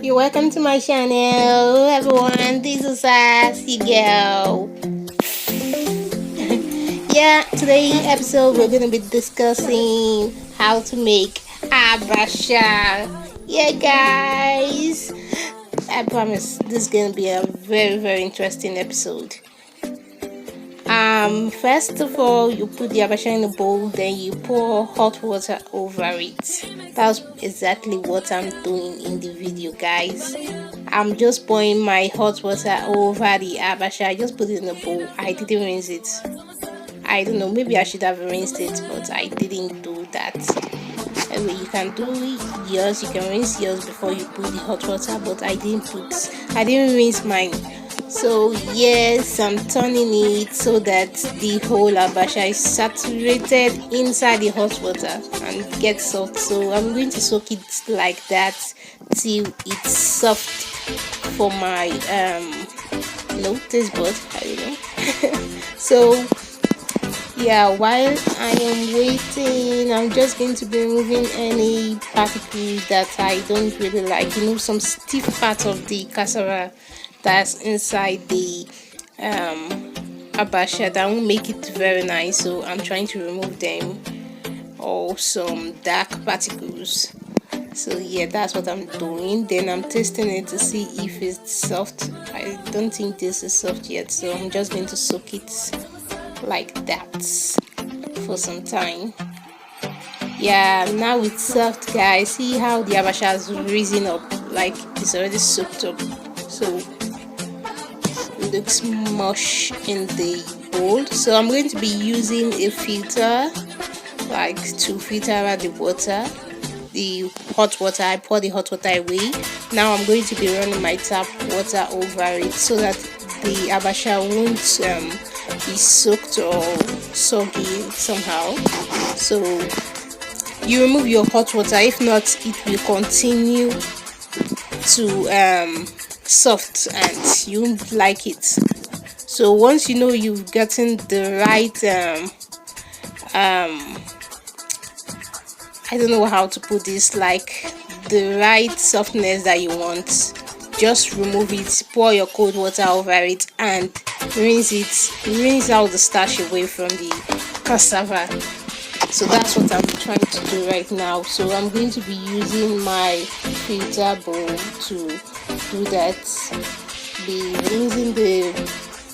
You're welcome to my channel, everyone. This is Sassy Girl. Yeah, today episode we're gonna be discussing how to make Abacha. Yeah, guys. I promise this is gonna be a very interesting episode. First of all, you put the Abacha in a bowl, then you pour hot water over it. That's exactly what I'm doing in the video, guys. I'm just pouring my hot water over the Abacha. I just put it in a bowl. I didn't rinse it. I don't know, maybe I should have rinsed it, but I didn't do that. Anyway, you can do yours, you can rinse yours before you put the hot water, but I didn't rinse mine. So yes, I'm turning it so that the whole Abacha is saturated inside the hot water and gets soft. So I'm going to soak it like that till it's soft for my taste bud. I don't know. So yeah, while I am waiting, I'm just going to be removing any particles that I don't really like. Some stiff part of the cassava that's inside the Abacha that won't make it very nice. So I'm trying to remove them, or some dark particles. So yeah, that's what I'm doing. Then I'm testing it to see if it's soft. I don't think this is soft yet, so I'm just going to soak it like that for some time. Yeah, now it's soft, guys. See how the Abacha has risen up, like it's already soaked up. So it looks mush in the bowl. So I'm going to be using a filter, like to filter out the water, the hot water. I pour the hot water away. Now I'm going to be running my tap water over it so that the Abacha won't be soaked or soggy somehow. So you remove your hot water, if not it will continue to soft and you won't like it. So once you know you've gotten the right I don't know how to put this, like the right softness that you want, just remove it, pour your cold water over it and rinse out the starch away from the cassava. So that's what I'm trying to do right now. So I'm going to be using my filter bowl to do that. Be rinsing the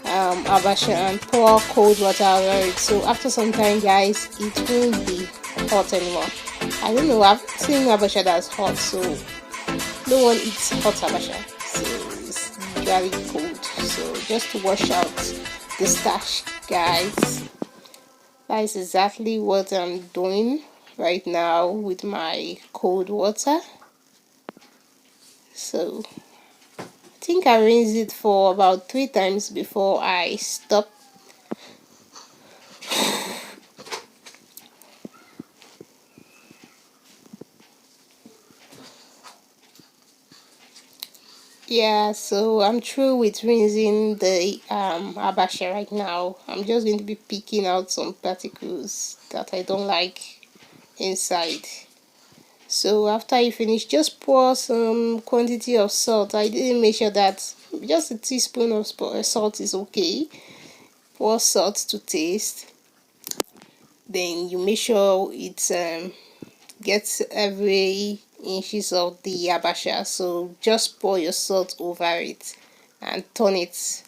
Abacha and pour cold water over it. So after some time, guys, it won't be hot anymore. I don't know, I've seen Abacha that's hot, so no one eats hot Abacha. So it's very cold. So just to wash out the starch, guys. That is exactly what I'm doing right now with my cold water. So I think I rinsed it for about 3 times before I stop. Yeah, so I'm through with rinsing the Abacha right now. I'm just going to be picking out some particles that I don't like inside. So after you finish, just pour some quantity of salt. I didn't measure that. Just a teaspoon of salt is okay. Pour salt to taste. Then you make sure it gets every inches of the Abacha. So just pour your salt over it and turn it.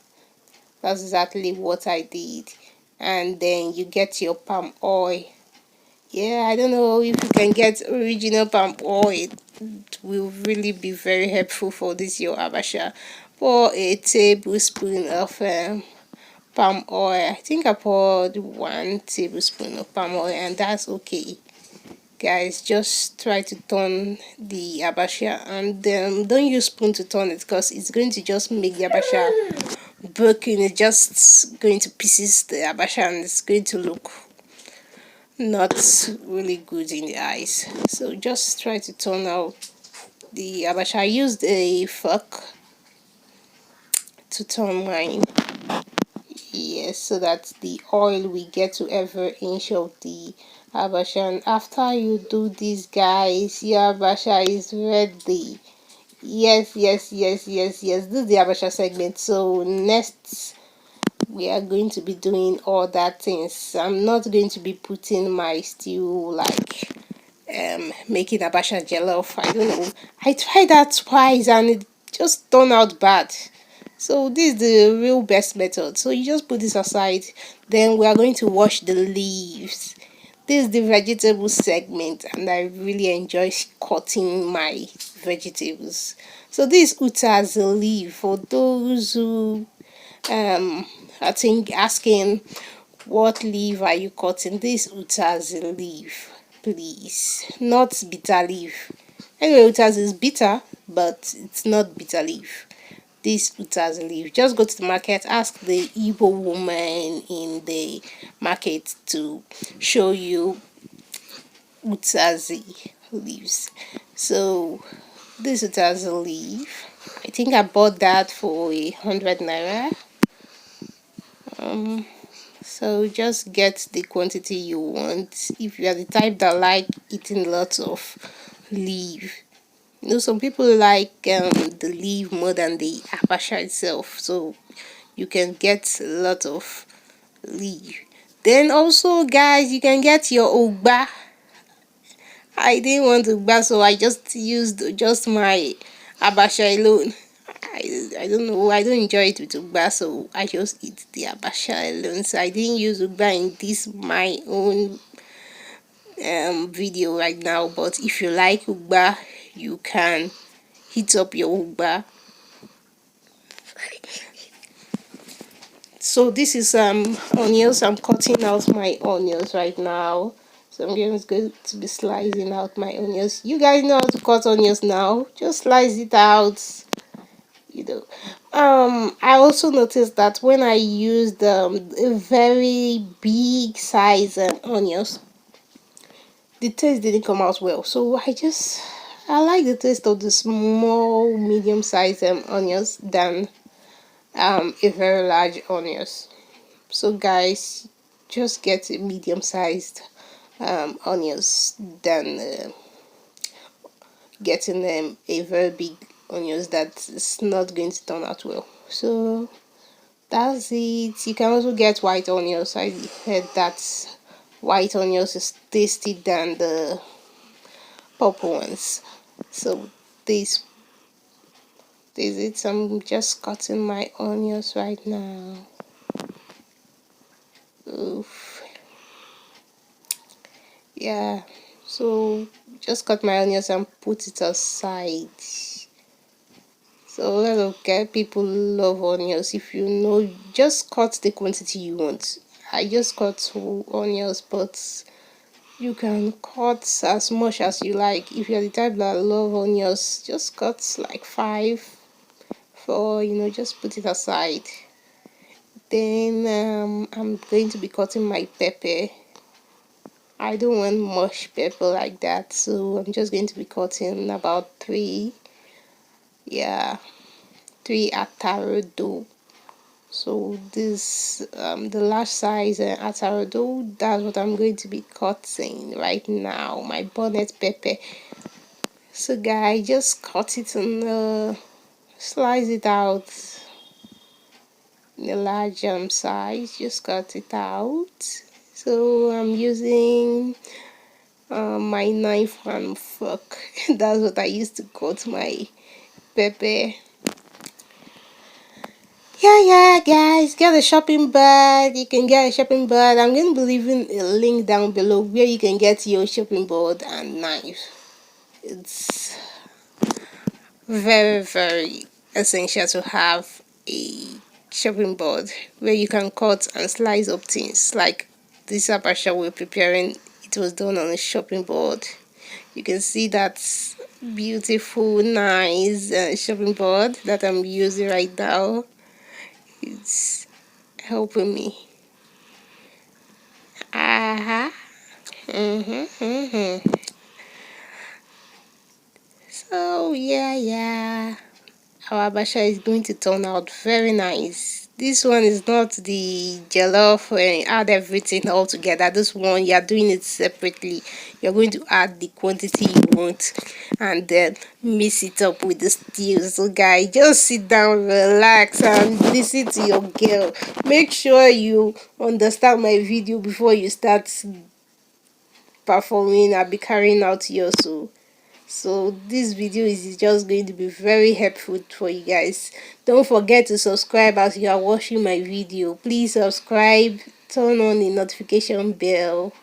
That's exactly what I did. And then you get your palm oil. Yeah, I don't know if you can get original palm oil. It will really be very helpful for this your Abacha. Pour a tablespoon of palm oil. I think I poured 1 tablespoon of palm oil, and that's okay. Guys, just try to turn the Abacha, and don't use spoon to turn it because it's going to just make the Abacha broken. It's just going to pieces the Abacha and it's going to look not really good in the eyes. So just try to turn out the Abacha. I used a fork to turn mine. Yes, so that the oil will get to every inch of the Abacha. And after you do this, guys, your Abacha is ready. Yes, yes, yes, yes, yes. This is the Abacha segment. So next we are going to be doing other things. I'm not going to be putting my stew like making Abacha jollof. I don't know. I tried that twice and it just turned out bad. So this is the real best method. So you just put this aside. Then we are going to wash the leaves. This is the vegetable segment, and I really enjoy cutting my vegetables. So this utas leaf for those who I think asking what leaf are you cutting? This utas leaf, please, not bitter leaf. Anyway, utas is bitter, but it's not bitter leaf. This utas leaf. Just go to the market, ask the Igbo woman in the market to show you utazi leaves. So this utazi leaf, I think I bought that for 100 naira. So just get the quantity you want. If you are the type that like eating lots of leaf, you know some people like the leaf more than the abacha itself. So you can get a lot of leaf. Then also, guys, you can get your ogba. I didn't want to buy, so I just used just my abacha alone. I don't know. I don't enjoy it with ugba, so I just eat the abacha alone. So I didn't use ugba in this my own video right now. But if you like ugba, you can heat up your ugba. So this is onions. I'm cutting out my onions right now. So I'm going to be slicing out my onions. You guys know how to cut onions now. Just slice it out. You know. I also noticed that when I used a very big size onions, the taste didn't come out well. So I like the taste of the small, medium sized onions than a very large onions. So guys, just get a medium sized onions than getting a very big onions that is not going to turn out well. So that's it. You can also get white onions. I heard that white onions is tasty than the purple ones. So this is it. I'm just cutting my onions right now. Oof. Yeah, so just cut my onions and put it aside. So a lot of people love onions. If you know, just cut the quantity you want. I just cut 2 onions, but you can cut as much as you like. If you're the type that love onions, just cut like 5, 4, just put it aside. Then I'm going to be cutting my pepper. I don't want much pepper like that, so I'm just going to be cutting about 3. Yeah, 3 atarodo. So this the large size atarodo, that's what I'm going to be cutting right now. My bonnet pepper. So guys, just cut it and slice it out in a large size. Just cut it out. So I'm using my knife and fork. That's what I used to cut my pepper. Yeah, guys, get a shopping bag. You can get a shopping bag. I'm going to be leaving a link down below where you can get your shopping board and knife. It's very, very essential to have a shopping board where you can cut and slice up things. Like this abacha we're preparing, it was done on a shopping board. You can see that beautiful, nice shopping board that I'm using right now. It's helping me. So yeah. our abacha is going to turn out very nice. This one is not the jollof when you add everything all together. This one you are doing it separately. You're going to add the quantity you want and then mix it up with the stew. So guys, just sit down, relax and listen to your girl. Make sure you understand my video before you start performing and be carrying out yours. So this video is just going to be very helpful for you guys. Don't forget to subscribe as you are watching my video. Please subscribe, turn on the notification bell,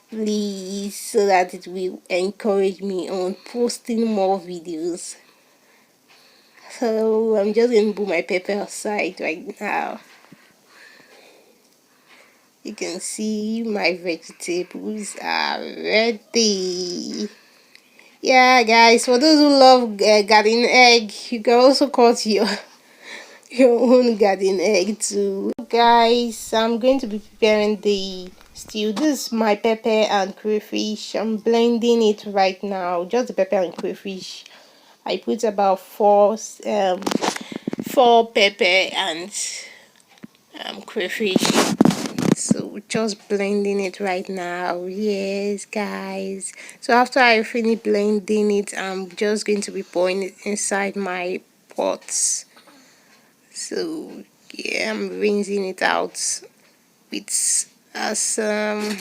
please, so that it will encourage me on posting more videos. So I'm just going to put my pepper aside right now. You can see my vegetables are ready. Yeah, guys, for those who love garden egg, you can also cut your own garden egg too. Guys, I'm going to be preparing the stew. This is my pepper and crayfish. I'm blending it right now. Just the pepper and crayfish. I put about four pepper and crayfish. So just blending it right now. Yes, guys. So after I finish blending it, I'm just going to be pouring it inside my pots. So yeah, I'm rinsing it out with some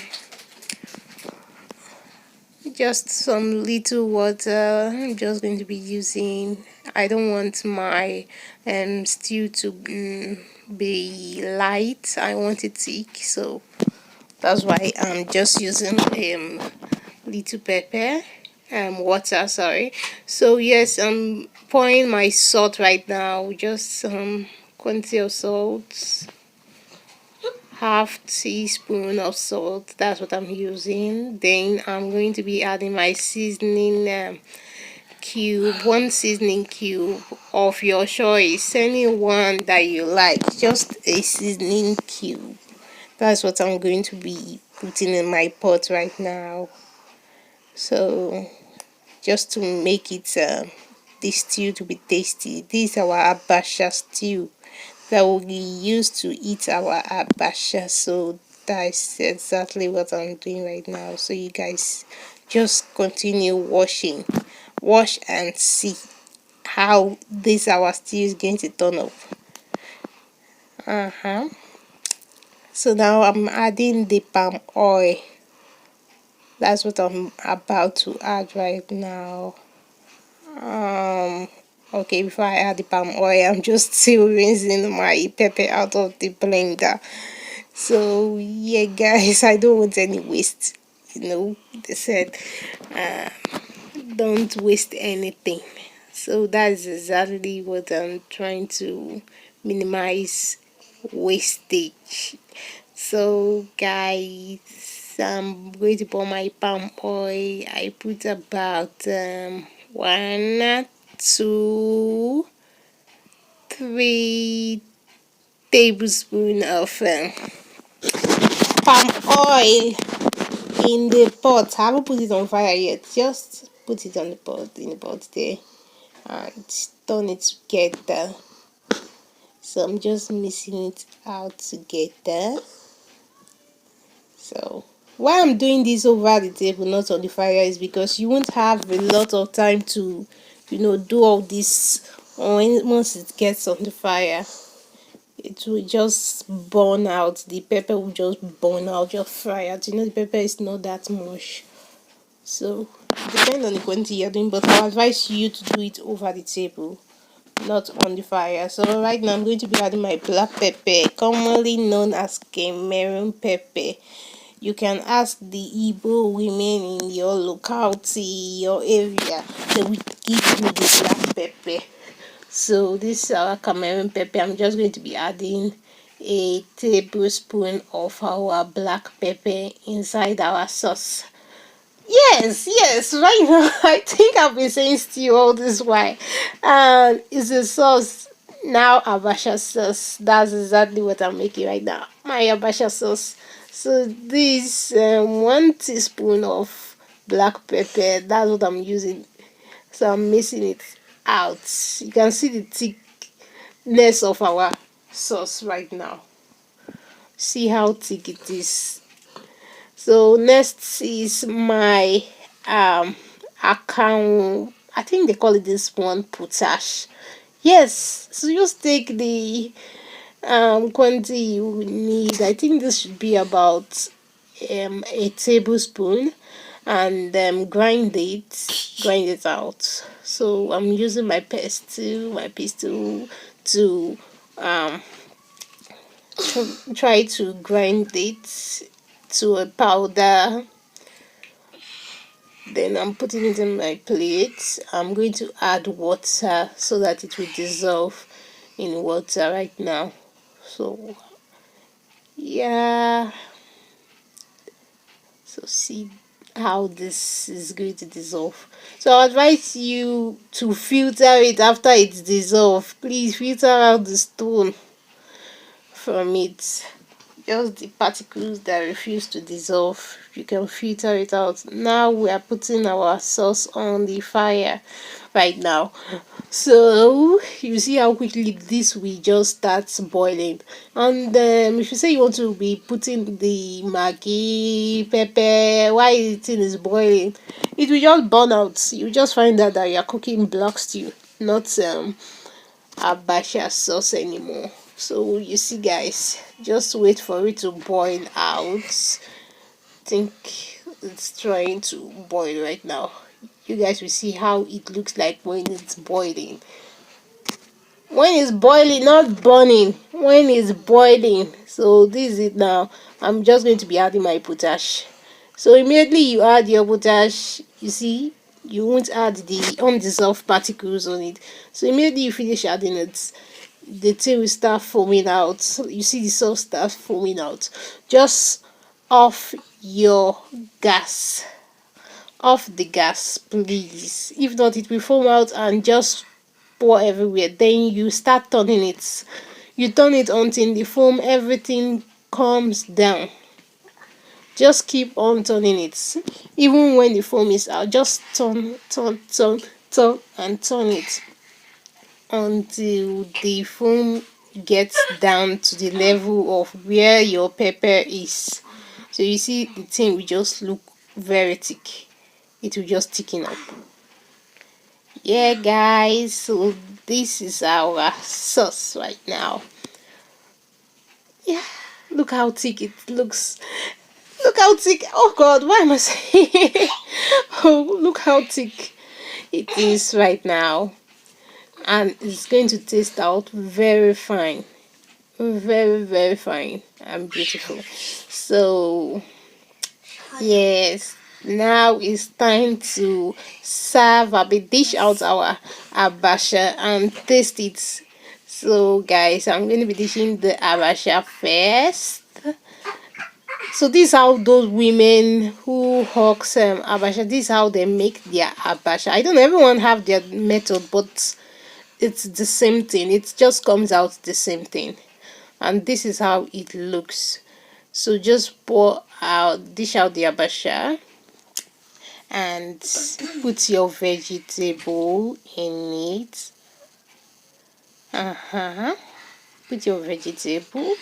just some little water. I'm just going to be using. I don't want my stew to be light. I want it thick, so that's why I'm just using little pepper water, sorry. So yes, I'm pouring my salt right now, just some quantity of salt, half teaspoon of salt, that's what I'm using. Then I'm going to be adding my seasoning cube, one seasoning cube of your choice, any one that you like, just a seasoning cube. That's what I'm going to be putting in my pot right now. So just to make it the stew to be tasty. This is our abacha stew that will be used to eat our abacha. So that's exactly what I'm doing right now. So you guys just continue watching, watch and see how this our stew is going to turn up. So now I'm adding the palm oil. That's what I'm about to add right now. Okay, before I add the palm oil, I'm just still rinsing my pepper out of the blender. So yeah, guys, I don't want any waste. They said don't waste anything. So that's exactly what I'm trying to minimize wastage. So guys, I'm going to pour my palm oil. I put about 1, 2, 3 tablespoons of palm oil in the pot. I haven't put it on fire yet. Just put it on the pot, in the pot there, and turn it together. So I'm just mixing it out together. So why I'm doing this over the table, not on the fire, is because you won't have a lot of time to do all this. Once it gets on the fire, it will just burn out. The pepper will just burn out your fire. The pepper is not that much, so depend on the quantity you're doing, but I advise you to do it over the table, not on the fire. So right now I'm going to be adding my black pepper, commonly known as Cameroon pepper. You can ask the Igbo women in your locality, your area, they will give you the black pepper. So this is our Cameroon pepper. I'm just going to be adding a tablespoon of our black pepper inside our sauce. Yes, right now I think I've been saying stew all this while. And it's a sauce. Now Abacha sauce. That's exactly what I'm making right now. My Abacha sauce. So this 1 teaspoon of black pepper. That's what I'm using. So I'm mixing it. out. You can see the thickness of our sauce right now. See how thick it is. So next is my um account. I think they call it this one potash. Yes, so just take the quantity you need. I think this should be about a tablespoon, and grind it out. So I'm using my pestle to um try to grind it to a powder. Then I'm putting it in my plate. I'm going to add water so that it will dissolve in water right now. So yeah, so see how this is going to dissolve. So I advise you to filter it after it's dissolved. Please filter out the stone from it. Just the particles that refuse to dissolve, you can filter it out. Now we are putting our sauce on the fire right now. So you see how quickly this will just start boiling. And if you say you want to be putting the maggi pepper while the thing is boiling, it will just burn out. You just find out that you're cooking black stew, not Abacha sauce anymore. So you see guys, just wait for it to boil out. Think it's trying to boil right now. You guys will see how it looks like when it's boiling. When it's boiling, not burning, when it's boiling. So this is it now. I'm just going to be adding my potash. So immediately you add your potash, you see you won't add the undissolved particles on it. So immediately you finish adding it, the thing will start foaming out. You see the sauce start foaming out. Just off your gas. Off the gas, please. If not, it will foam out and just pour everywhere. Then you start turning it. You turn it until the foam, everything comes down. Just keep on turning it. Even when the foam is out, just turn, and turn it until the foam gets down to the level of where your pepper is. So you see the thing will just look very thick. It will just thicken up. Yeah guys, so this is our sauce right now. Yeah, look how thick it looks. Look how thick. Oh god, why am I saying oh, look how thick it is right now. And it's going to taste out very fine, very fine and beautiful. So yes, now it's time to serve a bit, dish out our abacha and taste it. So guys, I'm going to be dishing the abacha first. So this is how those women who hawks abacha, this is how they make their abacha. I don't know, everyone have their method, but it's the same thing. It just comes out the same thing. And this is how it looks. So just dish out the abacha and put your vegetable in it. Put your vegetable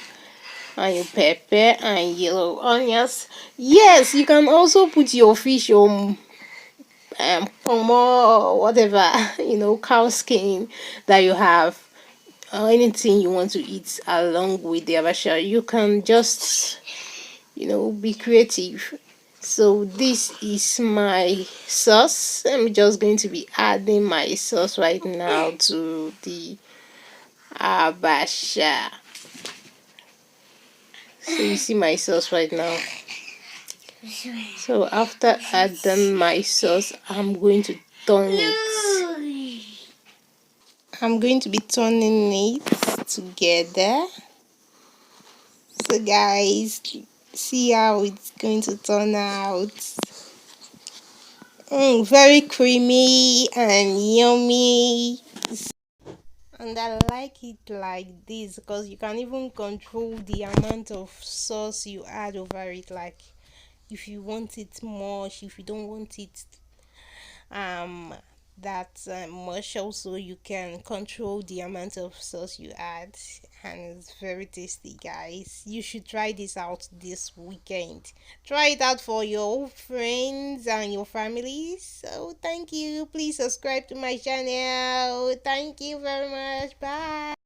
and your pepper and yellow onions. Yes, you can also put your fish or or whatever, cow skin that you have, or anything you want to eat along with the abacha. You can just be creative. So this is my sauce. I'm just going to be adding my sauce right now to the abacha. So you see my sauce right now. So after adding my sauce, I'm going to turn it. I'm going to be turning it together. So guys, see how it's going to turn out. Very creamy and yummy. And I like it like this because you can even control the amount of sauce you add over it. Like if you want it much, if you don't want it that much. Also, you can control the amount of sauce you add, and it's very tasty, guys. You should try this out this weekend. Try it out for your friends and your family. So thank you. Please subscribe to my channel. Thank you very much. Bye.